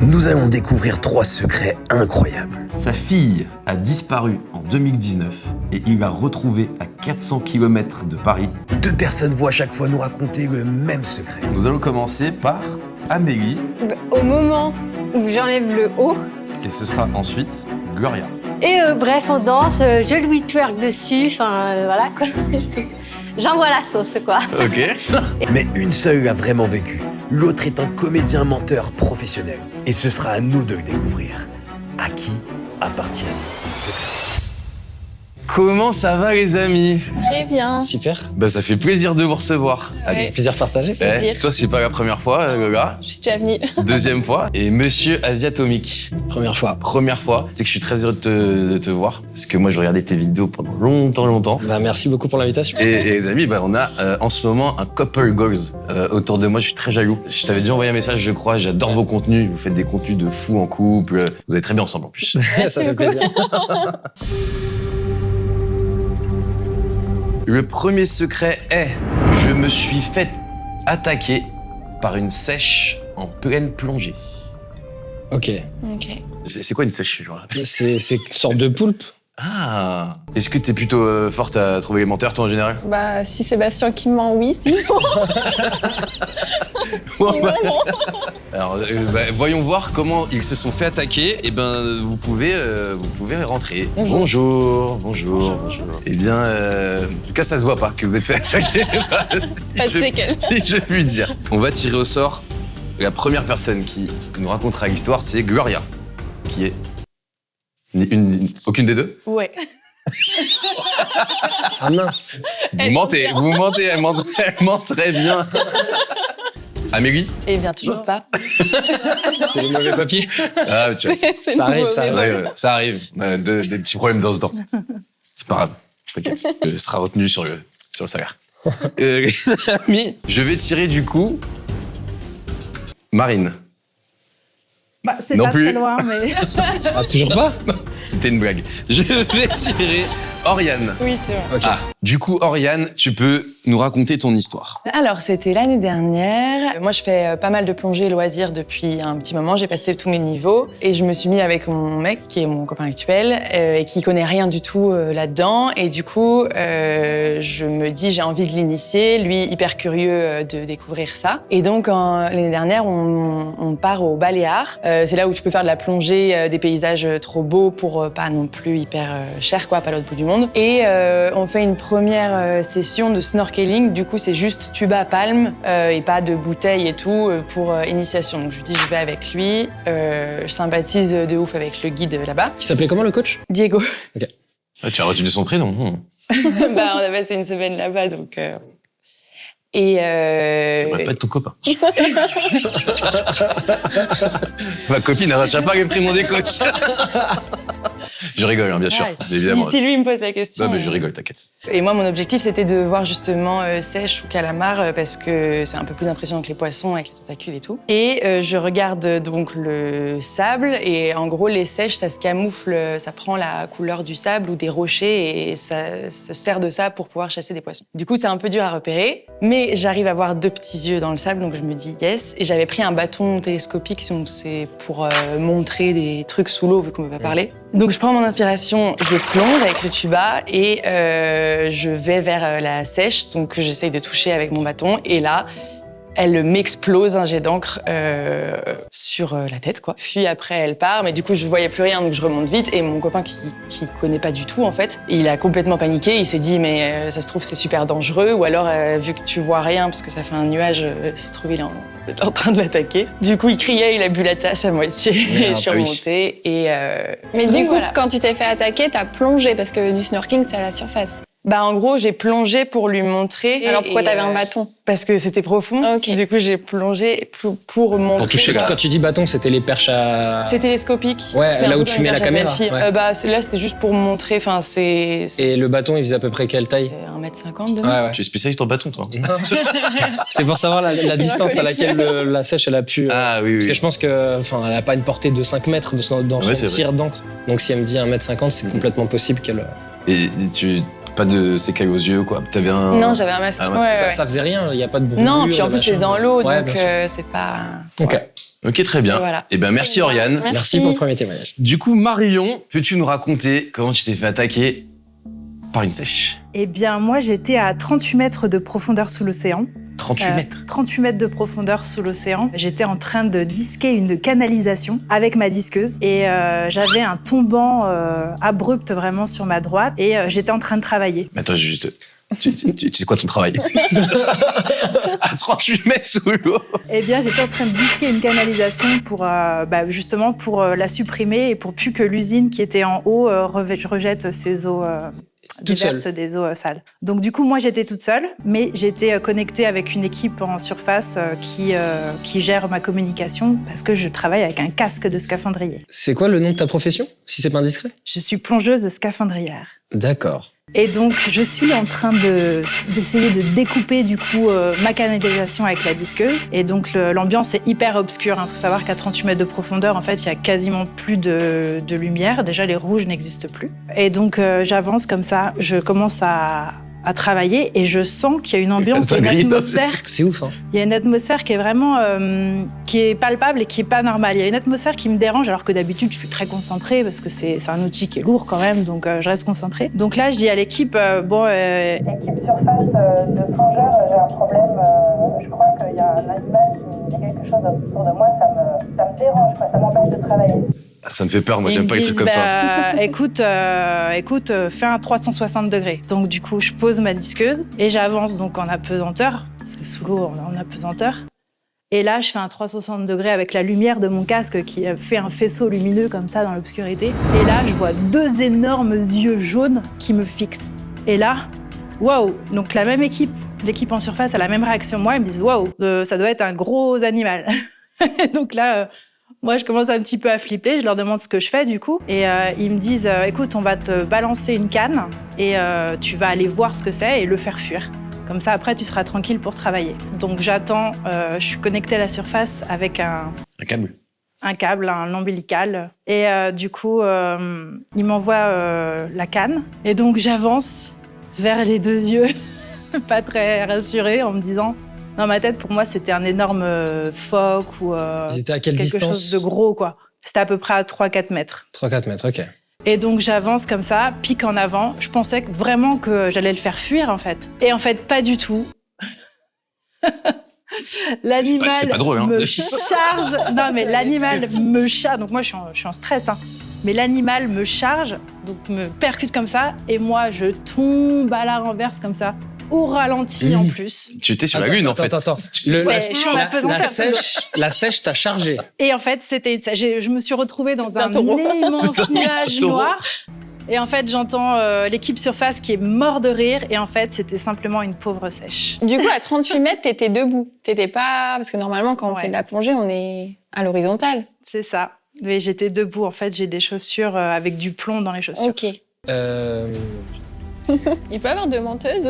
nous allons découvrir 3 secrets incroyables. Sa fille a disparu en 2019 et il l'a retrouvée à 400 km de Paris. 2 personnes vont à chaque fois nous raconter le même secret. Nous allons commencer par Amélie Au moment où j'enlève le haut, et ce sera ensuite Gloria. Et bref, on danse, je lui twerk dessus, voilà quoi. J'envoie la sauce quoi. Ok. Mais une seule l'a vraiment vécu. L'autre est un comédien menteur professionnel. Et ce sera à nous de le découvrir. À qui appartiennent ces secrets? Comment ça va les amis? très bien. Super. Bah ça fait plaisir de vous recevoir. Allez. Plaisir partagé. Plaisir. Toi c'est pas la première fois, Lola. Je suis déjà venue. Deuxième fois. Et Monsieur Asiatomique. Première fois. Première fois. C'est que je suis très heureux de te voir. Parce que moi je regardais tes vidéos pendant longtemps. Bah, merci beaucoup pour l'invitation. Et les amis, bah, on a en ce moment un couple goals autour de moi. Je suis très jaloux. Je t'avais déjà envoyé un message, je crois. J'adore vos contenus. Vous faites des contenus de fou en couple. Vous allez très bien ensemble en plus. Ça fait plaisir. Le premier secret est je me suis fait attaquer par une sèche en pleine plongée. Ok. Ok. C'est quoi une sèche genre? C'est une sorte de poulpe. Ah. Est-ce que t'es plutôt forte à trouver les menteurs toi en général? Bah, si Sébastien qui ment, oui, sinon. Sinon, non. Alors, voyons voir comment ils se sont fait attaquer. Et ben, vous pouvez rentrer. Bonjour. Eh bien, en tout cas, ça se voit pas que vous êtes fait attaquer. Pas de séquelles. Si je puis dire. On va tirer au sort. La première personne qui nous racontera l'histoire, c'est Gloria, qui est aucune des deux. Ouais. Ah mince. Vous mentez, elle ment très bien. Amélie? Eh bien, toujours pas. C'est les mauvais papiers. Ah, tu vois. C'est Ça arrive, ça arrive. Ouais, ça arrive. Des petits problèmes dans ce temps. C'est pas grave. T'inquiète. Ce sera retenu sur le salaire. Les amis, je vais tirer du coup Marine. Bah, c'est Non pas plus. très loin, mais... Ah, toujours pas? C'était une blague. Je vais tirer Oriane. Oui, c'est vrai. Ok. Ah, du coup, Oriane, tu peux nous raconter ton histoire. Alors, c'était l'année dernière. Moi, je fais pas mal de plongée loisirs depuis un petit moment. J'ai passé tous mes niveaux et je me suis mis avec mon mec, qui est mon copain actuel, et qui connaît rien du tout là-dedans. Et du coup, je me dis, j'ai envie de l'initier. Lui, hyper curieux de découvrir ça. Et donc, l'année dernière, on part aux Baléares. C'est là où tu peux faire de la plongée, des paysages trop beaux pour pas non plus hyper cher, quoi, pas l'autre bout du monde. Et on fait une première session de snorkeling. Du coup, c'est juste tuba à palme et pas de bouteille et tout pour initiation. Donc je lui dis, je vais avec lui. Je sympathise de ouf avec le guide là-bas. Il s'appelait comment le coach? Diego. Ah, tu as retenu son prénom. Bah, on a passé une semaine là-bas, donc... Et Pas de ton copain. Ma copine, elle retient pas le prénom des coachs. Je rigole, hein, bien sûr, évidemment. Si lui me pose la question. Non, mais je rigole, t'inquiète. Et moi, mon objectif, c'était de voir justement sèche ou calamar parce que c'est un peu plus impressionnant que les poissons avec les tentacules et tout. Et je regarde donc le sable et en gros, les sèches, ça se camoufle, ça prend la couleur du sable ou des rochers et ça se sert de ça pour pouvoir chasser des poissons. Du coup, c'est un peu dur à repérer, mais j'arrive à voir 2 petits yeux dans le sable, donc je me dis yes. Et j'avais pris un bâton télescopique, donc c'est pour montrer des trucs sous l'eau vu qu'on ne peut pas parler. Donc je prends mon inspiration, je plonge avec le tuba et je vais vers la sèche, donc j'essaye de toucher avec mon bâton et là, elle m'explose un jet d'encre sur la tête, quoi. Puis après, elle part, mais du coup, je voyais plus rien, donc je remonte vite. Et mon copain, qui connaît pas du tout, en fait, il a complètement paniqué. Il s'est dit, mais ça se trouve, c'est super dangereux. Ou alors, vu que tu vois rien, parce que ça fait un nuage, ça se trouve, il est en train de l'attaquer. Du coup, il criait, il a bu la tasse à moitié. Et je suis remontée. Et Mais donc, du coup, voilà. quand tu t'es fait attaquer, t'as plongé parce que du snorkeling, c'est à la surface. Bah, en gros, j'ai plongé pour lui montrer. Alors pourquoi t'avais un bâton? Parce que c'était profond. Ok. Du coup, j'ai plongé pour montrer. Pour toucher. Quand tu dis bâton, c'était les perches à... C'est télescopique. Ouais, C'est un là peu où tu comme mets la perche à caméra, selfie. ouais. Bah, là, c'était juste pour montrer. Enfin, c'est Et le bâton, il faisait à peu près quelle taille? 1m50, 2 Ouais, mètres. ouais. Tu es spécialiste en bâton, toi. C'était pour savoir la distance à laquelle la sèche, elle a pu... Ah oui, Parce oui. que je pense que, enfin, elle a pas une portée de 5 mètres dans Ouais, son c'est tir d'encre. Donc si elle me dit 1m50, c'est complètement possible qu'elle Et tu... Pas de séquelles aux yeux, quoi. T'avais un... Non, j'avais un masque. Ah, Ouais, Ça, ouais. ça faisait rien, il n'y a pas de brûlure. Non, puis en plus, c'est machin. dans l'eau, Ouais, donc bien sûr. c'est pas... Ok, Ok, très bien. Voilà. Eh ben, merci Oriane. merci pour le premier témoignage. Du coup, Marion, peux-tu nous raconter comment tu t'es fait attaquer par une sèche? Eh bien, moi, j'étais à 38 mètres de profondeur sous l'océan. 38 mètres. 38 mètres de profondeur sous l'océan. J'étais en train de disquer une canalisation avec ma disqueuse et j'avais un tombant abrupt vraiment sur ma droite et j'étais en train de travailler. Mais attends, juste... Tu sais quoi ton travail? À 38 mètres sous l'eau. Eh bien, j'étais en train de disquer une canalisation pour justement pour la supprimer et pour plus que l'usine qui était en haut rejette ses eaux. Toute Déverse seule. des eaux sales. Donc du coup, moi, j'étais toute seule, mais j'étais connectée avec une équipe en surface qui gère ma communication parce que je travaille avec un casque de scaphandrier. C'est quoi le nom de ta profession, si c'est pas indiscret? Je suis plongeuse scaphandrière. D'accord. Et donc, je suis en train d'essayer de découper du coup ma canalisation avec la disqueuse. Et donc, l'ambiance est hyper obscure. Il faut savoir qu'à 38 mètres de profondeur, en fait, il y a quasiment plus de lumière. Déjà, les rouges n'existent plus. Et donc, j'avance comme ça. Je commence à travailler et je sens qu'il y a une ambiance, Ça une grille, là, atmosphère. C'est ouf, hein. Il y a une atmosphère qui est vraiment qui est palpable et qui est pas normale. Il y a une atmosphère qui me dérange alors que d'habitude je suis très concentrée parce que c'est un outil qui est lourd quand même, donc je reste concentrée. Donc là je dis à l'équipe équipe surface de plongeurs, j'ai un problème. Je crois qu'il y a un animal, il y a quelque chose autour de moi, ça me dérange, quoi, ça m'empêche de travailler. Ça me fait peur, moi, Et j'aime ils pas les me trucs comme disent, ça. Écoute, fais un 360 degrés. Donc du coup, je pose ma disqueuse et j'avance donc en apesanteur, parce que sous l'eau, on est en apesanteur. Et là, je fais un 360 degrés avec la lumière de mon casque qui fait un faisceau lumineux comme ça dans l'obscurité. Et là, je vois deux énormes yeux jaunes qui me fixent. Et là, waouh! Donc la même équipe, l'équipe en surface a la même réaction que moi. Ils me disent, waouh, ça doit être un gros animal. Donc là... moi, je commence un petit peu à flipper, je leur demande ce que je fais du coup. Et ils me disent, écoute, on va te balancer une canne et tu vas aller voir ce que c'est et le faire fuir. Comme ça, après, tu seras tranquille pour travailler. Donc j'attends, je suis connectée à la surface avec un câble, un ombilical. Et du coup, ils m'envoient la canne. Et donc j'avance vers les deux yeux, pas très rassurée, en me disant... Dans ma tête, pour moi, c'était un énorme phoque ou Ils étaient à quelle quelque distance? chose de gros, quoi. C'était à peu près à 3-4 mètres. 3-4 mètres, ok. Et donc, j'avance comme ça, pique en avant. Je pensais vraiment que j'allais le faire fuir, en fait. Et en fait, pas du tout. L'animal c'est pas drôle, hein. me charge. Non, mais l'animal me charge. Donc, moi, je suis en stress, hein. Mais l'animal me charge, donc me percute comme ça. Et moi, je tombe à la renverse comme ça. Au ralenti en plus. Tu étais sur la lune, en fait. Attends. Ouais, je suis en apesanteur. La sèche t'a chargé. Et en fait, je me suis retrouvée dans un taureau. immense nuage taureau. noir. Et en fait, j'entends l'équipe surface qui est mort de rire. Et en fait, c'était simplement une pauvre sèche. Du coup, à 38 mètres, t'étais debout. T'étais pas... Parce que normalement, quand on Ouais. fait de la plongée, on est à l'horizontale. C'est ça. Mais j'étais debout. En fait, j'ai des chaussures avec du plomb dans les chaussures. Ok. Il peut y avoir deux menteuses.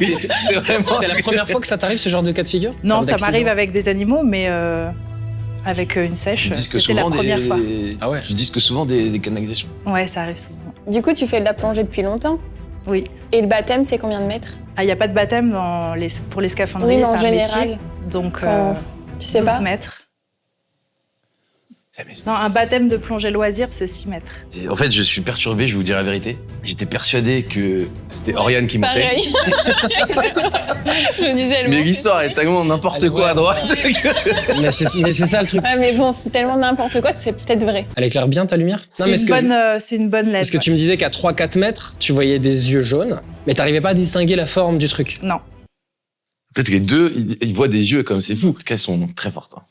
Oui, c'est vraiment... C'est la première fois que ça t'arrive, ce genre de cas de figure? Non, Enfin, ça d'accident. m'arrive avec des animaux, mais avec une sèche, c'était la première fois. Ah ouais. Tu dis que souvent des canalisations. Ouais, ça arrive souvent. Du coup, tu fais de la plongée depuis longtemps. Oui. Et le baptême, c'est combien de mètres? Il n'y a pas de baptême pour les scaphandriers, Oui, mais c'est en un général. métier. Donc, Quand- Tu sais 12 pas? mètres. Non, un baptème de plongée loisir, c'est 6 mètres. En fait, je suis perturbé, je vais vous dire la vérité. J'étais persuadé que c'était Oriane qui montait. Pareil. Je disais, elle Mais monte l'histoire aussi. est tellement n'importe quoi à droite. Mais c'est ça le truc. Ouais, mais bon, c'est tellement n'importe quoi que c'est peut-être vrai. Elle éclaire bien ta lumière? C'est une bonne LED. Parce que tu me disais qu'à 3-4 mètres, tu voyais des yeux jaunes, mais t'arrivais pas à distinguer la forme du truc. Non. En fait, les deux, ils voient des yeux comme c'est fou. En tout cas, elles sont très fortes. Hein.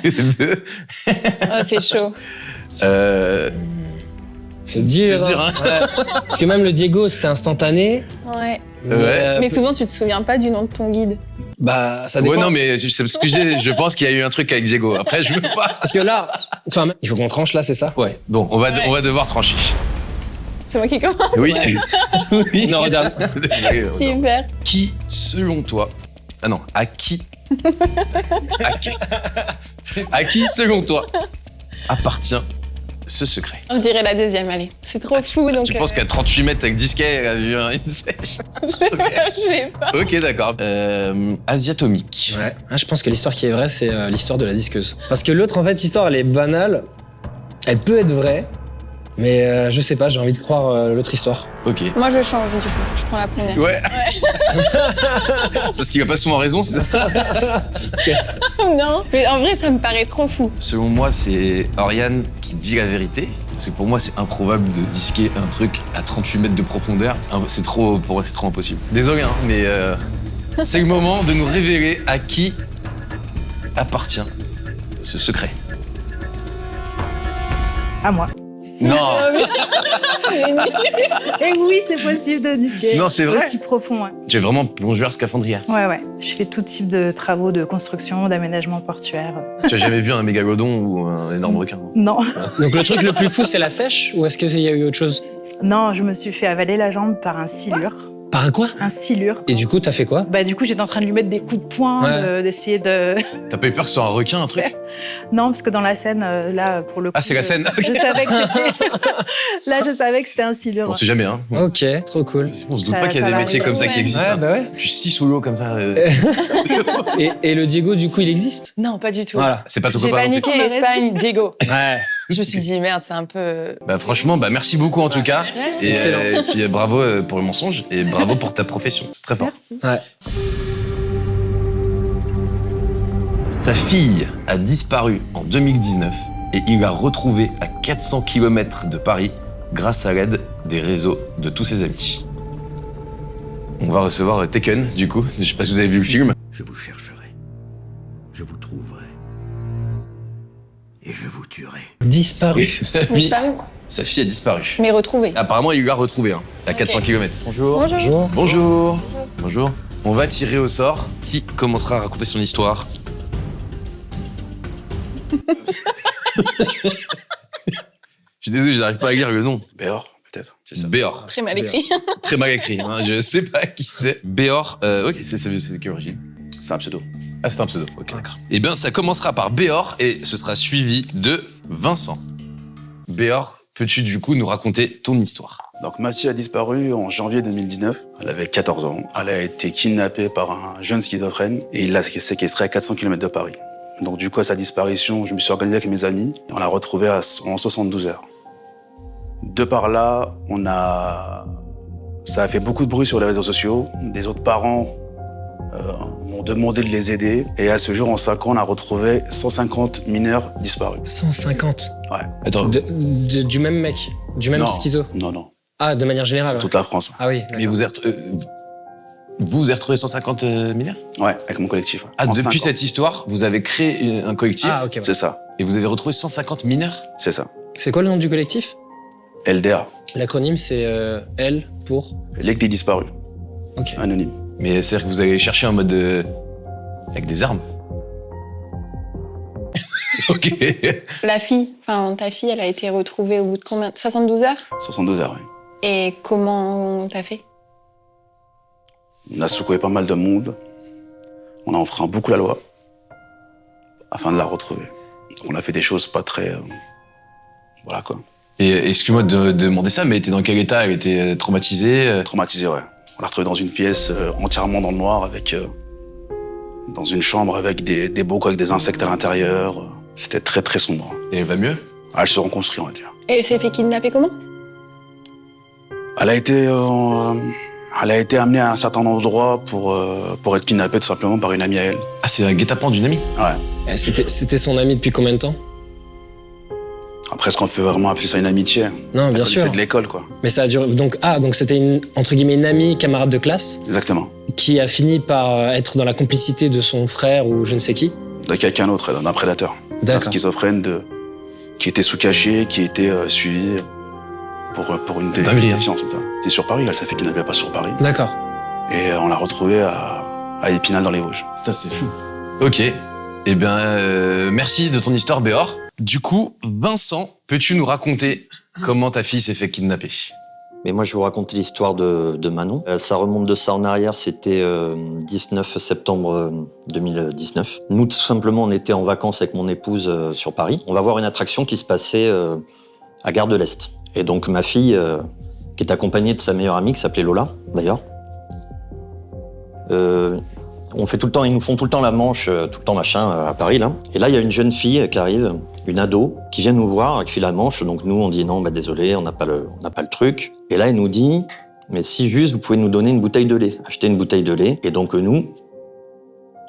Les deux. Oh, c'est chaud. C'est dur. C'est dur, hein. Ouais. Parce que même le Diego, c'était instantané. Ouais. Ouais. Mais souvent, tu te souviens pas du nom de ton guide. Bah, ça dépend. Ouais, non, mais c'est ce que je pense qu'il y a eu un truc avec Diego. Après, je veux pas. Parce que là, enfin, il faut qu'on tranche là, c'est ça? Ouais, bon, on va devoir trancher. C'est moi qui commence. Oui. Oui. Non, regarde. Super. Qui, selon toi... Ah non, à qui, selon toi, appartient ce secret. Je dirais la deuxième, allez. C'est trop fou, donc... Tu penses qu'à 38 mètres avec disquet, elle a vu une sèche? Je sais pas. Ok, d'accord. Asiatomique. Ouais. Ah, je pense que l'histoire qui est vraie, c'est l'histoire de la disqueuse. Parce que l'autre, en fait, histoire, elle est banale. Elle peut être vraie, mais je sais pas, j'ai envie de croire l'autre histoire. Ok. Moi, je change, du coup. Je prends la première. Ouais. C'est parce qu'il a pas souvent raison, c'est ça? Non, mais en vrai, ça me paraît trop fou. Selon moi, c'est Oriane qui dit la vérité. Parce que pour moi, c'est improbable de disquer un truc à 38 mètres de profondeur. C'est trop, pour moi, c'est trop impossible. Désolé, hein, mais c'est le moment de nous révéler à qui appartient ce secret. À moi. Non. Et oui, c'est possible de disquer. Non, c'est vrai. Aussi profond, ouais. Tu es vraiment plongeur scaphandrière. Ouais. Je fais tout type de travaux de construction, d'aménagement portuaire. Tu as jamais vu un mégalodon ou un énorme requin? Non. Donc le truc le plus fou, c'est la sèche ou est-ce qu'il y a eu autre chose? Non, je me suis fait avaler la jambe par un silure. Par un quoi? Un silure. Et du coup, t'as fait quoi? Bah du coup, j'étais en train de lui mettre des coups de poing, d'essayer de... T'as pas eu peur que ce soit un requin, un truc? Non, parce que dans la scène, là, pour le coup... Ah, c'est la scène. Je savais que c'était... Là, je savais que c'était un silure. On sait jamais, hein. Ok, trop cool. On se doute Ça- pas qu'il y a ça des va métiers arriver. comme ça qui Ouais. existent. Ouais, hein. bah ouais. Tu scies sous l'eau comme ça. Et le Diego, du coup, il existe? Non, pas du tout. Voilà. C'est pas ton J'ai copain non plus. paniqué, On aurait Espagne, Diego. Ouais. Je me suis dit, merde, c'est un peu... Bah franchement, bah merci beaucoup en tout cas. Et, Excellent. et puis bravo pour le mensonge et bravo pour ta profession. C'est très fort. Merci. Ouais. Sa fille a disparu en 2019 et il l'a retrouvée à 400 km de Paris grâce à l'aide des réseaux de tous ses amis. On va recevoir Taken du coup. Je sais pas si vous avez vu le film. Je vous chercherai, je vous trouverai, et je vous tuerai. Disparu. Sa fille a disparu. Mais retrouvé. Apparemment, il l'a retrouvée hein, à 400 km. Bonjour. Bonjour. Bonjour. Bonjour. On va tirer au sort. Qui commencera à raconter son histoire? Je suis désolé, je n'arrive pas à lire le nom. Béor, peut-être, c'est ça. Béor. Très mal écrit. Très mal écrit. Hein. Je sais pas qui c'est. Béor. Ok, c'est de quelle origine? C'est un pseudo. Ah, c'est un pseudo. Ok, d'accord. Eh bien, ça commencera par Béor et ce sera suivi de Vincent. Béor, peux-tu du coup nous raconter ton histoire? Donc ma fille a disparu en janvier 2019. Elle avait 14 ans. Elle a été kidnappée par un jeune schizophrène et il l'a séquestrée à 400 km de Paris. Donc du coup, à sa disparition, je me suis organisé avec mes amis et on l'a retrouvée en 72 heures. De par là, ça a fait beaucoup de bruit sur les réseaux sociaux. Des autres parents m'ont demandé de les aider. Et à ce jour, en 5 ans, on a retrouvé 150 mineurs disparus. 150. Ouais. Attends, Du même mec, du même Non, schizo. Non. Ah, de manière générale. C'est ouais. toute la France. Ah oui. mais vous avez retrouvé 150 mineurs? Ouais, avec mon collectif. Ah, En depuis 5 ans. cette histoire, vous avez créé un collectif Ah, ok. ouais. C'est ça, et vous avez retrouvé 150 mineurs? c'est ça. C'est quoi le nom du collectif? LDA, L'acronyme, c'est L pour. Ligue des disparus, Ok. anonyme. Mais c'est-à-dire que vous allez chercher en mode avec des armes? Ok. La fille, enfin ta fille, elle a été retrouvée au bout de combien? 72 heures? 62 heures, oui. Et comment t'as fait? On a secoué pas mal de monde. On a enfreint beaucoup la loi afin de la retrouver. On a fait des choses pas très... voilà quoi. Et excuse-moi de demander ça, mais elle était dans quel état? Elle était traumatisée? Traumatisé, ouais. On l'a retrouvée dans une pièce entièrement dans le noir avec... dans une chambre avec des bocaux avec des insectes à l'intérieur. C'était très très sombre. Et elle va mieux? Elle se reconstruit, on va dire. Et elle s'est fait kidnapper comment? Elle a été amenée à un certain endroit pour être kidnappée tout simplement par une amie à elle. Ah, c'est un guet-apens d'une amie? Ouais. C'était son ami depuis combien de temps? Après, est-ce qu'on peut vraiment appeler ça une amitié? Non, bien C'est sûr. de l'école, quoi. Mais ça a duré. Donc c'était entre guillemets une amie, camarade de classe, Exactement. qui a fini par être dans la complicité de son frère ou je ne sais qui. De quelqu'un d'autre, d'un prédateur. Un D'accord. schizophrène qui était sous cachet, qui était suivi pour une Dinguerie, hein. déficience. C'est sur Paris, elle s'est fait kidnapper pas sur Paris. D'accord. Et on l'a retrouvée à Épinal dans les Vosges. Putain, c'est fou. Ok. Eh bien, merci de ton histoire, Béor. Du coup, Vincent, peux-tu nous raconter comment ta fille s'est fait kidnapper? Mais moi, je vais vous raconter l'histoire de Manon. Ça remonte de ça en arrière, c'était 19 septembre 2019. Nous, tout simplement, on était en vacances avec mon épouse sur Paris. On va voir une attraction qui se passait à Gare de l'Est. Et donc ma fille, qui est accompagnée de sa meilleure amie, qui s'appelait Lola, d'ailleurs, ils nous font tout le temps la manche, tout le temps machin, à Paris, là. Et là, il y a une jeune fille qui arrive, une ado, qui vient nous voir, qui fait la manche. Donc nous, on dit non, désolé, on n'a pas le truc. Et là, elle nous dit, mais si juste, vous pouvez nous donner une bouteille de lait. Acheter une bouteille de lait. Et donc nous,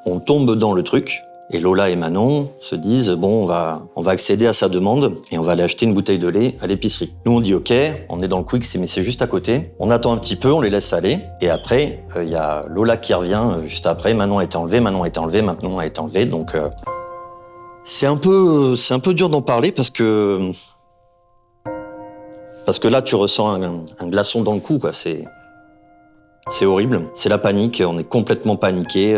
on tombe dans le truc. Et Lola et Manon se disent, bon, on va accéder à sa demande et on va aller acheter une bouteille de lait à l'épicerie. Nous, on dit OK, on est dans le quick, mais c'est juste à côté. On attend un petit peu, on les laisse aller. Et après, il y a Lola qui revient juste après. Manon a été enlevée, Manon a été enlevée, Manon a été enlevée. Donc, c'est un peu dur d'en parler parce que là, tu ressens un glaçon dans le cou, quoi. C'est horrible. C'est la panique, on est complètement paniqué.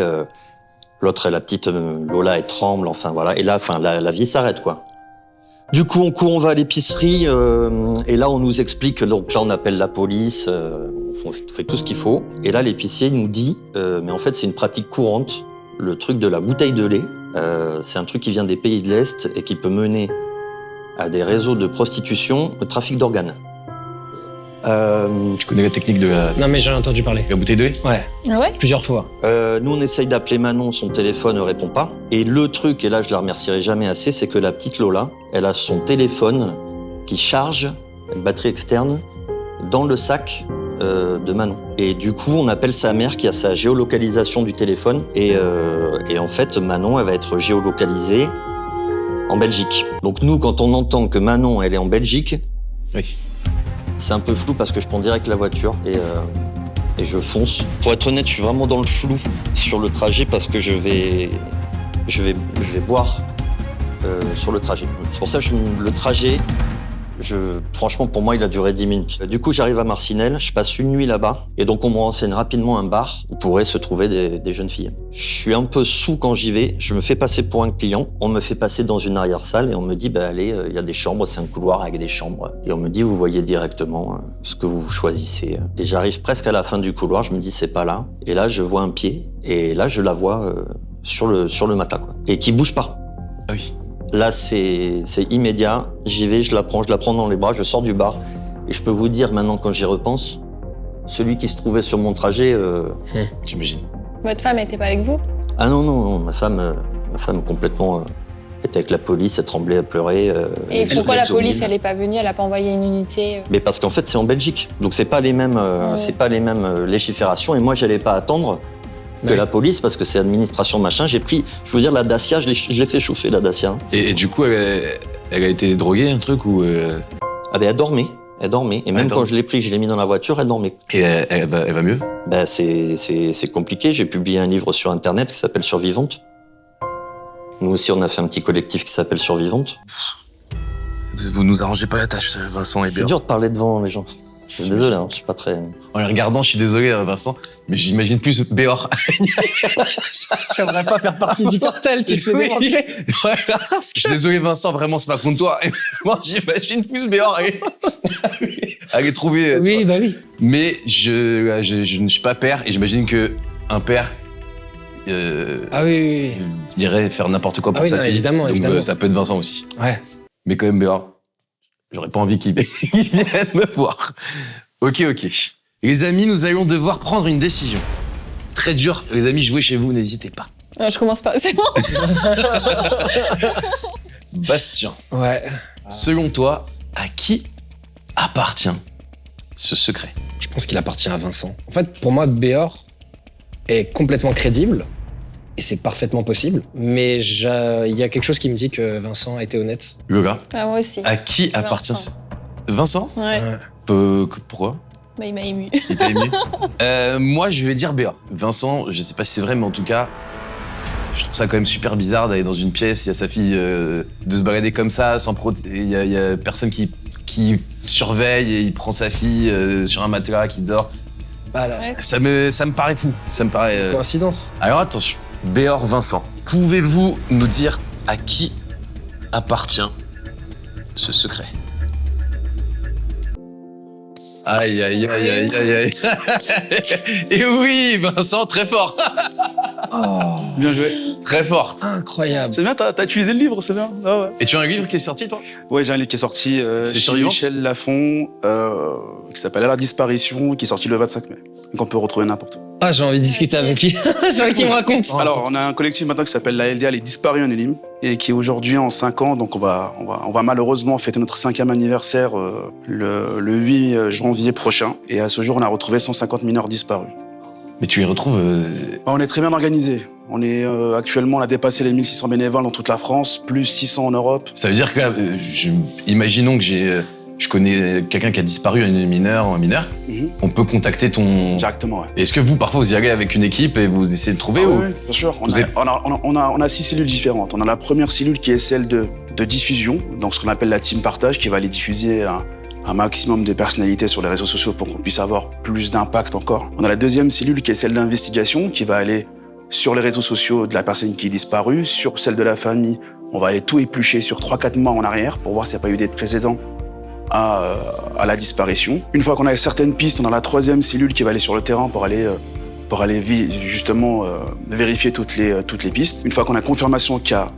L'autre, la petite Lola, elle tremble, enfin voilà. Et là, la vie s'arrête, quoi. Du coup, on va à l'épicerie, et là, on nous explique, donc là, on appelle la police, on fait tout ce qu'il faut. Et là, l'épicier nous dit, mais en fait, c'est une pratique courante, le truc de la bouteille de lait. C'est un truc qui vient des pays de l'Est et qui peut mener à des réseaux de prostitution, de trafic d'organes. Tu connais la technique de la... Non, mais j'en ai entendu parler. La bouteille de lait? Ouais. Ah ouais? Plusieurs fois. Nous, on essaye d'appeler Manon, son téléphone ne répond pas. Et le truc, et là, je la remercierai jamais assez, c'est que la petite Lola, elle a son téléphone qui charge, une batterie externe, dans le sac de Manon. Et du coup, on appelle sa mère qui a sa géolocalisation du téléphone. Et en fait, Manon, elle va être géolocalisée en Belgique. Donc nous, quand on entend que Manon, elle est en Belgique... Oui. C'est un peu flou parce que je prends direct la voiture et je fonce. Pour être honnête, je suis vraiment dans le flou sur le trajet parce que je vais boire sur le trajet. C'est pour ça que le trajet, franchement, pour moi, il a duré 10 minutes. Du coup, j'arrive à Marcinelle, je passe une nuit là-bas et donc on me renseigne rapidement un bar où pourraient se trouver des jeunes filles. Je suis un peu sous quand j'y vais, je me fais passer pour un client, on me fait passer dans une arrière-salle et on me dit, allez, il y a des chambres, c'est un couloir avec des chambres. Et on me dit, vous voyez directement ce que vous choisissez. Et j'arrive presque à la fin du couloir, je me dis, c'est pas là. Et là, je vois un pied et là, je la vois sur le matelas, quoi. Et qui bouge pas. Ah oui. Là, c'est immédiat. J'y vais, je la prends dans les bras, je sors du bar. Et je peux vous dire, maintenant, quand j'y repense, celui qui se trouvait sur mon trajet... J'imagine. Votre femme était pas avec vous? Ah non, ma femme complètement était avec la police, elle tremblait, elle pleurait. Et pourquoi la police, elle est pas venue, elle a pas envoyé une unité? Mais parce qu'en fait, c'est en Belgique. Donc, c'est pas les mêmes légiférations. Et moi, j'allais pas attendre que la police, parce que c'est administration machin. J'ai pris, je veux dire, la Dacia, je l'ai fait chauffer, la Dacia. Et du coup, elle a été droguée, un truc, ou... Ah ben, elle dormait. Et même quand je l'ai pris, je l'ai mis dans la voiture, elle dormait. Et elle va mieux? C'est compliqué. J'ai publié un livre sur Internet qui s'appelle Survivante. Nous aussi, on a fait un petit collectif qui s'appelle Survivante. Vous nous arrangez pas la tâche, Vincent et Béor. C'est dur de parler devant les gens. Je suis désolé, je suis pas très... En les regardant, je suis désolé, Vincent, mais j'imagine plus Béor. J'aimerais pas faire partie du cartel, tu sais. Oui. Voilà. Je suis désolé, Vincent, vraiment, c'est pas contre toi. Moi, j'imagine plus Béor aller trouver... Oui, bah oui. Mais je ne suis pas père, et j'imagine que un père... oui. Il irait faire n'importe quoi pour sa fille. Évidemment, donc, évidemment. Ça peut être Vincent aussi. Ouais. Mais quand même, Béor, j'aurais pas envie qu'il vienne me voir. Ok. Les amis, nous allons devoir prendre une décision. Très dur, les amis, jouez chez vous, n'hésitez pas. Non, je commence pas, c'est bon. Bastien. Ouais. Selon toi, à qui appartient ce secret? Je pense qu'il appartient à Vincent. En fait, pour moi, Béor est complètement crédible. Et c'est parfaitement possible. Mais il y a quelque chose qui me dit que Vincent a été honnête. Goga. Ah, moi aussi. À qui appartient Vincent. Vincent? Ouais. Pourquoi? Bah, il m'a ému. Il t'a ému? Moi, je vais dire Béor. Vincent, je sais pas si c'est vrai, mais en tout cas, je trouve ça quand même super bizarre d'aller dans une pièce, il y a sa fille, de se balader comme ça, sans il y a personne qui surveille et il prend sa fille sur un matelas qui dort. Voilà. Ouais. Ça me paraît fou. Ça me paraît. Coïncidence. Alors attention, Béor Vincent, pouvez-vous nous dire à qui appartient ce secret? Aïe. Et oui, Vincent, très fort. Bien joué. Très forte. Incroyable. C'est bien, t'as utilisé le livre, c'est bien. Ah ouais. Et tu as un livre qui est sorti, toi? Ouais, j'ai un livre qui est sorti C'est sur chez Vivante Michel Lafon, qui s'appelle À la disparition, qui est sorti le 25 mai. Donc on peut retrouver n'importe où. Ah, j'ai envie de discuter avec lui. J'ai envie qu'il me raconte. Alors, on a un collectif maintenant qui s'appelle la LDA, les Disparus Anonymes, et qui est aujourd'hui en 5 ans. Donc on va malheureusement fêter notre 5e anniversaire le 8 janvier prochain. Et à ce jour, on a retrouvé 150 mineurs disparus. Mais tu les retrouves... On est très bien organisé. On est actuellement, on a dépassé les 1600 bénévoles dans toute la France, plus 600 en Europe. Ça veut dire que, imaginons que je connais quelqu'un qui a disparu, un mineur. On peut contacter ton... Directement, ouais. Est-ce que vous, parfois, vous y allez avec une équipe et vous essayez de trouver ou... Oui, bien sûr. On a 6 cellules différentes. On a la première cellule qui est celle de diffusion, donc ce qu'on appelle la team partage, qui va aller diffuser un maximum de personnalités sur les réseaux sociaux pour qu'on puisse avoir plus d'impact encore. On a la deuxième cellule qui est celle d'investigation, qui va aller sur les réseaux sociaux de la personne qui est disparue, sur celle de la famille. On va aller tout éplucher sur 3-4 mois en arrière pour voir s'il n'y a pas eu des précédents à la disparition. Une fois qu'on a certaines pistes, on a la troisième cellule qui va aller sur le terrain pour aller justement vérifier toutes les pistes. Une fois qu'on a confirmation qu'il y a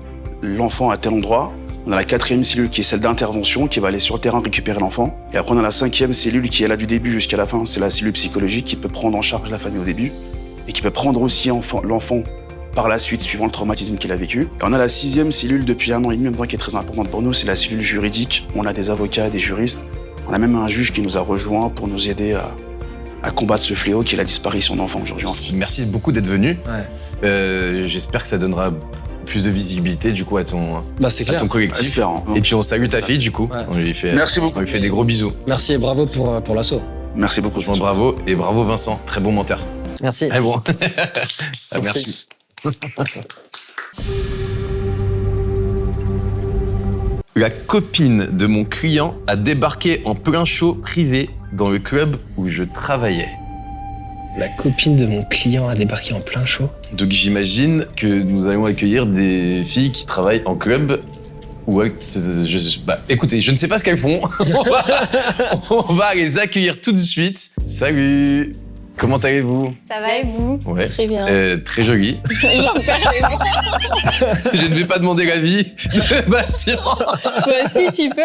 l'enfant à tel endroit, on a la quatrième cellule qui est celle d'intervention qui va aller sur le terrain récupérer l'enfant. Et après on a la cinquième cellule qui est là du début jusqu'à la fin, c'est la cellule psychologique qui peut prendre en charge la famille au début et qui peut prendre aussi l'enfant par la suite suivant le traumatisme qu'il a vécu. Et on a la sixième cellule depuis 1 an et demi maintenant qui est très importante pour nous, c'est la cellule juridique. On a des avocats, des juristes. On a même un juge qui nous a rejoints pour nous aider à combattre ce fléau qui est la disparition d'enfants aujourd'hui en France. Merci beaucoup d'être venu. Ouais. J'espère que ça donnera plus de visibilité du coup à ton collectif. Espérant. Et puis on salue ta fille du coup. Ouais. On lui fait, Merci beaucoup. On lui fait des gros bisous. Merci et bravo pour l'assaut. Merci beaucoup. Franchement, bravo et bravo Vincent, très bon menteur. Merci. Très bon. Merci. La copine de mon client a débarqué en plein show privé dans le club où je travaillais. La copine de mon client a débarqué en plein show. Donc j'imagine que nous allons accueillir des filles qui travaillent en club. Écoutez, je ne sais pas ce qu'elles font. On va les accueillir tout de suite. Salut. Comment allez-vous? Ça va et vous? Ouais. Très bien. Très joli. Je ne vais pas demander l'avis de Bastien. Toi aussi, tu peux.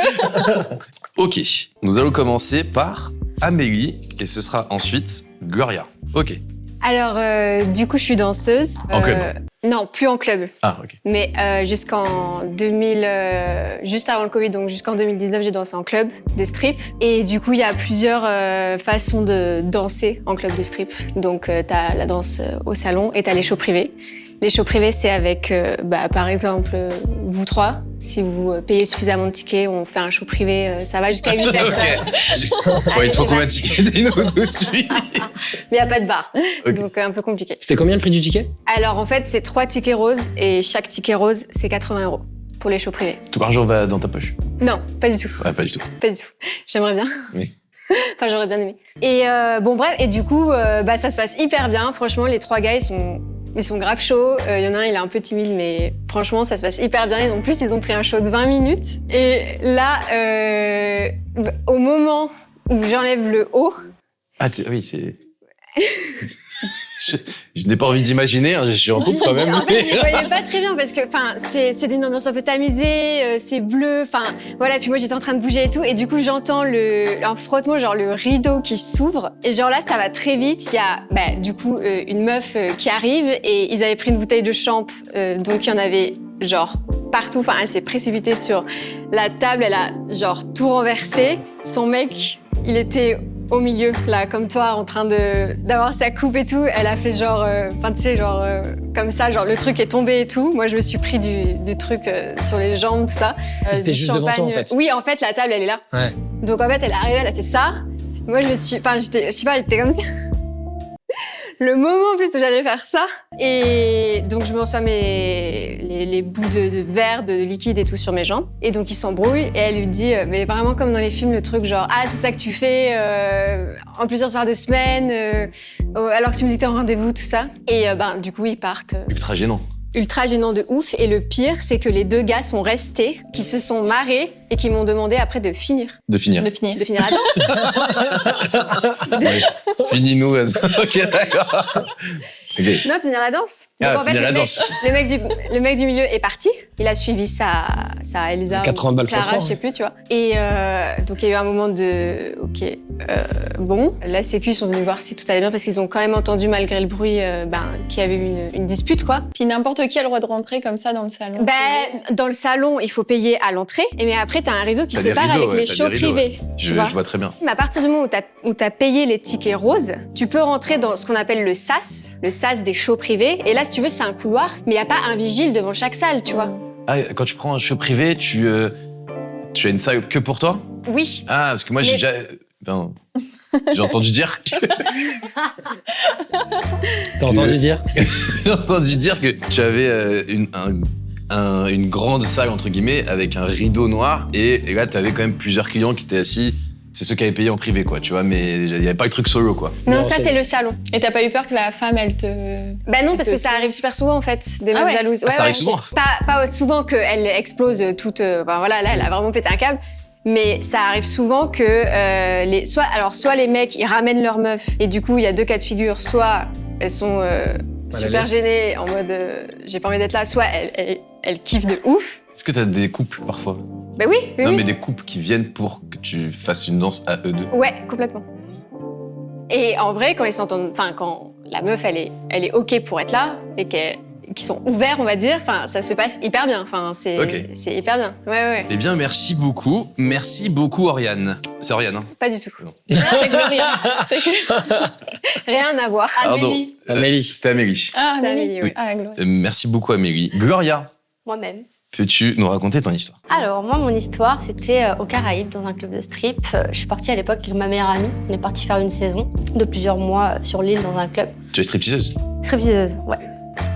Ok, nous allons commencer par Amélie et ce sera ensuite Gloria. Ok. Alors, du coup, je suis danseuse. En club? Non, plus en club. Ah, ok. Mais jusqu'en 2000, juste avant le Covid, donc jusqu'en 2019, j'ai dansé en club de strip. Et du coup, il y a plusieurs façons de danser en club de strip. Donc, t'as la danse au salon et t'as les shows privés. Les shows privés, c'est avec, par exemple, vous trois. Si vous payez suffisamment de tickets, on fait un show privé, ça va jusqu'à 8 personnes. Il faut qu'on va ticket des noms tout de suite. Mais il n'y a pas de bar, donc un peu compliqué. C'était combien le prix du ticket? Alors en fait, c'est 3 tickets roses et chaque ticket rose, c'est 80 € pour les shows privés. Tout l'argent va dans ta poche? Non, pas du tout. Ah, pas du tout. Pas du tout. J'aimerais bien. Oui. Enfin, j'aurais bien aimé. Et bon, bref, et du coup, ça se passe hyper bien. Franchement, les 3 gars, ils sont grave chauds. Il y en a un, il est un peu timide, mais franchement, ça se passe hyper bien. Et en plus, ils ont pris un show de 20 minutes. Et là, au moment où j'enlève le haut... Ah, oui, c'est... Je n'ai pas envie d'imaginer, hein, je suis en couple quand même. En fait, je voyais pas très bien parce que, c'est une ambiance un peu tamisée, c'est bleu, voilà. Puis moi, j'étais en train de bouger et tout, et du coup, j'entends un frottement, genre le rideau qui s'ouvre, et genre là, ça va très vite. Il y a, du coup, une meuf qui arrive, et ils avaient pris une bouteille de champ, donc il y en avait genre partout. Enfin, elle s'est précipitée sur la table, elle a genre tout renversé. Son mec, il était au milieu, là, comme toi, en train d'avoir sa coupe et tout. Elle a fait genre, comme ça, genre le truc est tombé et tout. Moi, je me suis pris du truc sur les jambes, tout ça. C'était juste devant toi, en fait. Oui, en fait, la table, elle est là. Ouais. Donc, en fait, elle est arrivée, elle a fait ça. Moi, j'étais comme ça. Le moment en plus où j'allais faire ça. Et donc, je me reçois les bouts de verre, de liquide et tout sur mes jambes. Et donc, il s'embrouille et elle lui dit, mais vraiment comme dans les films, le truc genre, ah, c'est ça que tu fais en plusieurs soirs de semaine, alors que tu me dis que t'es en rendez-vous, tout ça. Et du coup, ils partent. Ultra gênant. Ultra gênant de ouf. Et le pire, c'est que les 2 gars sont restés, qui se sont marrés et qui m'ont demandé après de finir. De finir. De finir la danse. Oui. Finis-nous. Ok, d'accord. Ok. Non, tenir la danse. Ah, Donc, en fait, finir la le mec, danse. le mec du milieu est parti. Il a suivi sa Elsa 80 ou balles Clara, franchement. je sais plus, tu vois. Et donc, il y a eu un moment de... OK, bon. La sécu sont venus voir si tout allait bien parce qu'ils ont quand même entendu, malgré le bruit, qu'il y avait eu une dispute, quoi. Puis n'importe qui a le droit de rentrer comme ça dans le salon. Dans le salon, il faut payer à l'entrée. Mais après, t'as un rideau qui T'as des sépare rideaux, avec ouais, les t'as shows des rideaux, privés. ouais. Tu Je vois. vois très bien. Mais à partir du moment où t'as payé les tickets roses, tu peux rentrer dans ce qu'on appelle le SAS des shows privés. Et là, si tu veux, c'est un couloir, mais il n'y a pas un vigile devant chaque salle, tu vois. Ah, quand tu prends un show privé, tu as une salle que pour toi? Oui. Ah, parce que moi, j'ai Mais- déjà... j'ai entendu dire... T'as entendu dire? J'ai entendu dire que tu avais une grande salle, entre guillemets, avec un rideau noir. Et là, tu avais quand même plusieurs clients qui étaient assis. C'est ceux qui avaient payé en privé, quoi, tu vois. Mais il n'y avait pas le truc solo, quoi. Non, ça, c'est le salon. Et t'as pas eu peur que la femme, elle te... Bah non, parce que ça arrive super souvent, en fait, des meufs ouais. jalouses. Ah, ça arrive souvent. Pas souvent qu'elle explose toute... voilà, là, elle a vraiment pété un câble. Mais ça arrive souvent que soit les mecs, ils ramènent leur meuf, et du coup, il y a deux cas de figure. Soit elles sont super l'aise. gênées, en mode j'ai pas envie d'être là, soit elles kiffent de ouf. Est-ce que tu as des couples, parfois? Bah oui, oui, Non, oui. mais des couples qui viennent pour que tu fasses une danse à eux deux. Ouais, complètement. Et en vrai, quand ils s'entendent, enfin, quand la meuf, elle est OK pour être là, et qu'ils sont ouverts, on va dire, enfin, ça se passe hyper bien. Enfin, c'est hyper bien. Ouais. Eh bien, merci beaucoup. Merci beaucoup, Oriane. C'est Oriane, hein? Pas du tout. C'est Gloria. C'est que... Rien à voir. Pardon. Amélie. C'était Amélie. Ah, C'était Amélie. Amélie, ouais. Ah, Gloria. Merci beaucoup, Amélie. Gloria, Moi-même. peux-tu nous raconter ton histoire? Alors, moi, mon histoire, c'était aux Caraïbes, dans un club de strip. Je suis partie à l'époque avec ma meilleure amie. On est parti faire une saison de plusieurs mois sur l'île dans un club. Tu es stripteaseuse? Stripteaseuse, ouais.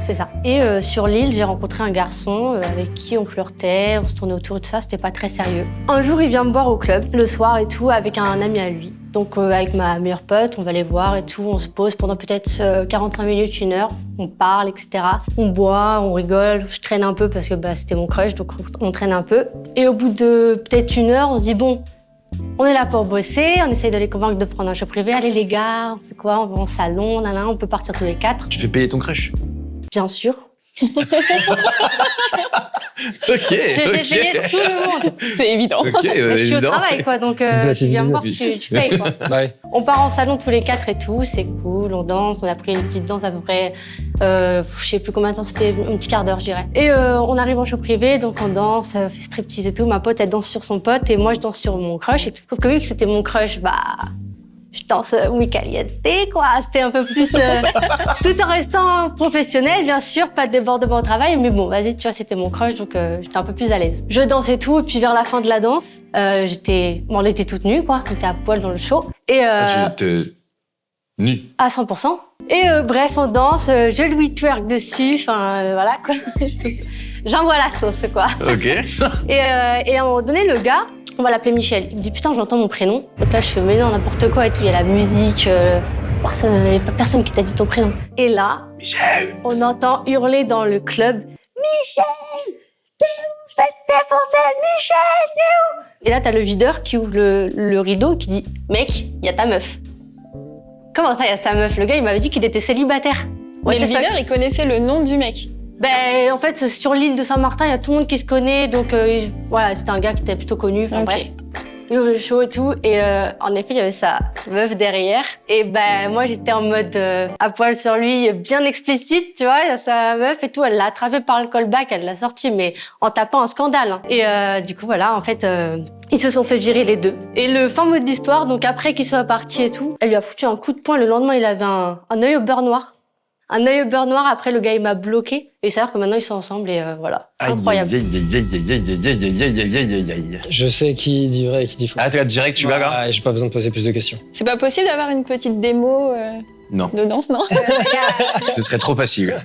C'est ça. Et sur l'île, j'ai rencontré un garçon avec qui on flirtait, on se tournait autour et tout ça, c'était pas très sérieux. Un jour, il vient me voir au club, le soir et tout, avec un ami à lui. Donc avec ma meilleure pote, on va les voir et tout, on se pose pendant peut-être 45 minutes, 1 heure, on parle, etc. On boit, on rigole, je traîne un peu parce que c'était mon crush, donc on traîne un peu. Et au bout de peut-être 1 heure, on se dit bon, on est là pour bosser, on essaye de les convaincre de prendre un show privé. Allez les gars, on fait quoi? On va en salon, on peut partir tous les 4. Tu fais payer ton crush? Bien sûr. Ok, J'ai fait payer tout le monde. C'est évident. Ok, Mais je suis au évident. travail, quoi, donc Business tu is viens me voir, business. tu payes, quoi. Ouais. On part en salon tous les 4 et tout, c'est cool, on danse, on a pris une petite danse à peu près, je sais plus combien de temps, c'était un petit quart d'heure, je dirais. Et on arrive en show privé, donc on danse, fait striptease et tout, ma pote, elle danse sur son pote et moi, je danse sur mon crush. Et tout. Sauf que vu que c'était mon crush, je danse muy caliente, quoi. C'était un peu plus... tout en restant professionnel, bien sûr, pas de débordement au travail, mais bon, vas-y, tu vois, c'était mon crush, donc j'étais un peu plus à l'aise. Je dansais tout, et puis vers la fin de la danse, on était toutes nues, quoi. On était à poil dans le show. Et Tu te... Nu. à 100%. Et bref, on danse, je lui twerk dessus, enfin, voilà, quoi. J'envoie la sauce, quoi. Ok. Et à un moment donné, le gars, on va l'appeler Michel. Il me dit putain, j'entends mon prénom. Donc là, je fais mais non, n'importe quoi et tout. Il y a la musique, il n'y a pas personne qui t'a dit ton prénom. Et là, Michel. on entend hurler dans le club Michel, t'es où? Je vais te défoncer, Michel, t'es où? Et là, t'as le videur qui ouvre le rideau et qui dit mec, il y a ta meuf. Comment ça, il y a sa meuf? Le gars, il m'avait dit qu'il était célibataire. What Mais le the fuck? videur, il connaissait le nom du mec. Ben, en fait, sur l'île de Saint-Martin, il y a tout le monde qui se connaît, donc voilà, c'était un gars qui était plutôt connu, enfin Ok. bref. Il ouvre le show et tout, et en effet, il y avait sa meuf derrière. Et ben, moi, j'étais en mode à poil sur lui, bien explicite, tu vois, il y a sa meuf et tout, elle l'a attrapé par le callback, elle l'a sorti, mais en tapant un scandale. Hein. Et du coup, voilà, en fait, ils se sont fait virer les deux. Et le fin mot de l'histoire, donc après qu'il soit parti et tout, elle lui a foutu un coup de poing, le lendemain, il avait un œil au beurre noir. Un œil au beurre noir, après le gars il m'a bloqué. Et il s'avère que maintenant ils sont ensemble et voilà. Incroyable. Je sais qui dit vrai et qui dit faux. Ah, tu as direct, tu vas là? Ah, j'ai pas besoin de poser plus de questions. C'est pas possible d'avoir une petite démo Non. de danse, non? Ce serait trop facile.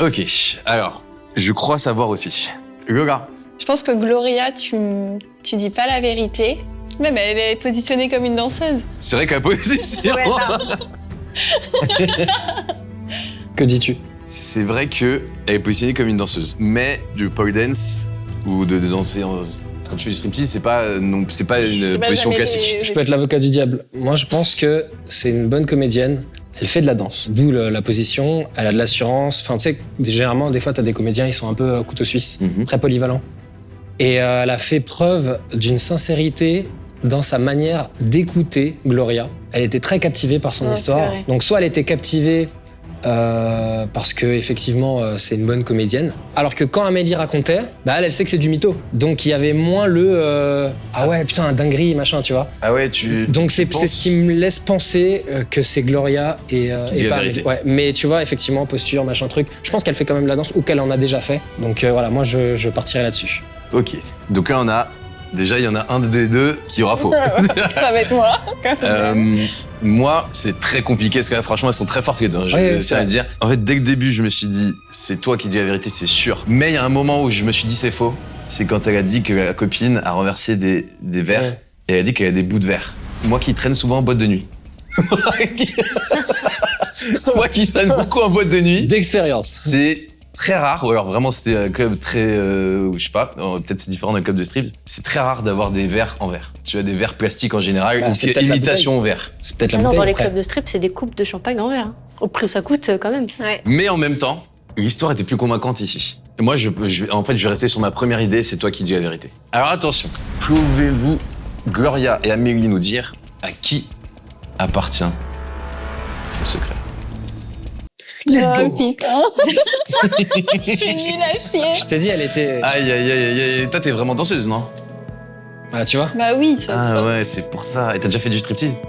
Ok, alors, je crois savoir aussi. Lola. Je pense que Gloria, tu dis pas la vérité. Même elle est positionnée comme une danseuse. C'est vrai qu'à position. Ouais, Que dis-tu? C'est vrai qu'elle est positionnée comme une danseuse. Mais du pole dance ou de danser quand tu fais du striptease, c'est pas une J'ai pas position jamais classique. été- Je peux être l'avocat du diable. Moi, je pense que c'est une bonne comédienne elle fait de la danse. D'où la position, elle a de l'assurance. Enfin, tu sais, généralement, des fois, t'as des comédiens, ils sont un peu couteau suisse, très polyvalents. Et elle a fait preuve d'une sincérité dans sa manière d'écouter Gloria. Elle était très captivée par son histoire. Donc, soit elle était captivée parce que effectivement c'est une bonne comédienne. Alors que quand Amélie racontait, bah elle sait que c'est du mytho. Donc il y avait moins le ah ouais putain un dinguerie machin tu vois. Ah ouais Donc c'est ce qui me laisse penser que c'est Gloria et pas Amélie. Ouais, mais tu vois effectivement posture machin truc. Je pense qu'elle fait quand même la danse ou qu'elle en a déjà fait. Donc voilà moi je partirai là-dessus. Ok. Donc là on a déjà il y en a un des deux qui aura faux. Ça va être moi. Moi, c'est très compliqué parce que là, franchement, elles sont très fortes les deux. Je tiens à le dire. En fait, dès le début, je me suis dit, c'est toi qui dis la vérité, c'est sûr. Mais il y a un moment où je me suis dit, c'est faux. C'est quand elle a dit que la copine a renversé des verres et elle a dit qu'elle a des bouts de verre. Moi qui traîne souvent en boîte de nuit. Moi qui traîne beaucoup en boîte de nuit. D'expérience. C'est très rare, ou alors vraiment c'était un club très, je sais pas, peut-être c'est différent d'un club de strips. C'est très rare d'avoir des verres en verre. Tu as des verres plastiques en général, Bah, ou c'est peut-être imitation en verre. C'est peut-être la Non, bouteille. dans les après. clubs de strip, c'est des coupes de champagne en verre. Hein. Au prix où ça coûte, quand même. Ouais. Mais en même temps, l'histoire était plus convaincante ici. Et moi, en fait, je vais rester sur ma première idée, c'est toi qui dis la vérité. Alors attention, pouvez-vous, Gloria et Amélie, nous dire à qui appartient ce secret? Oh putain. Je suis nulle à chier. Je t'ai dit elle était. Aïe, aïe, aïe, aïe, toi, t'es vraiment danseuse, non? Ah tu vois. Bah oui, ça se Ah voit. ouais, c'est pour ça. Et t'as déjà fait du striptease?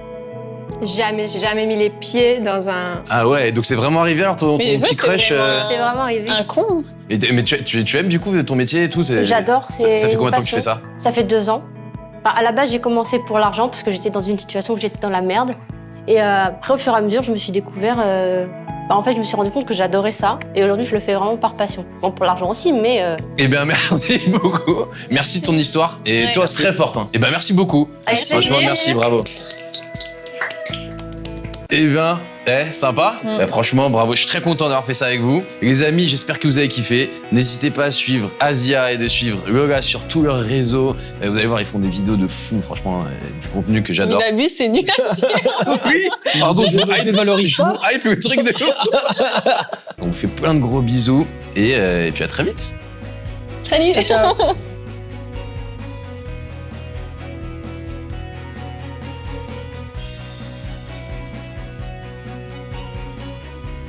Jamais, j'ai jamais mis les pieds dans un. Ah ouais, donc c'est vraiment arrivé alors ton Mais petit ouais, c'est crush vraiment- C'est vraiment arrivé. Un con. Mais tu aimes du coup ton métier et tout? J'adore. Ça C'est fait combien de temps que tu une fais ça? passion. Ça fait 2 ans. Enfin, à la base, j'ai commencé pour l'argent parce que j'étais dans une situation où j'étais dans la merde. Et après, au fur et à mesure, je me suis découvert. En fait, je me suis rendu compte que j'adorais ça. Et aujourd'hui, je le fais vraiment par passion. Bon, pour l'argent aussi, mais. Eh bien, merci beaucoup. Merci de ton histoire. Et Ouais, toi, merci. très forte. Hein. Eh bien, merci beaucoup. Avec Franchement, plaisir. merci, bravo. Eh bien, sympa. Bah, franchement, bravo. Je suis très content d'avoir fait ça avec vous. Les amis, j'espère que vous avez kiffé. N'hésitez pas à suivre Asia et de suivre Lola sur tous leurs réseaux. Vous allez voir, ils font des vidéos de fou, franchement, du contenu que j'adore. Il abuse, c'est nul à chier. Oui, pardon, je vous dévalorise pas. hype le truc de ouf. On vous fait plein de gros bisous et puis à très vite. Salut. Ciao ciao.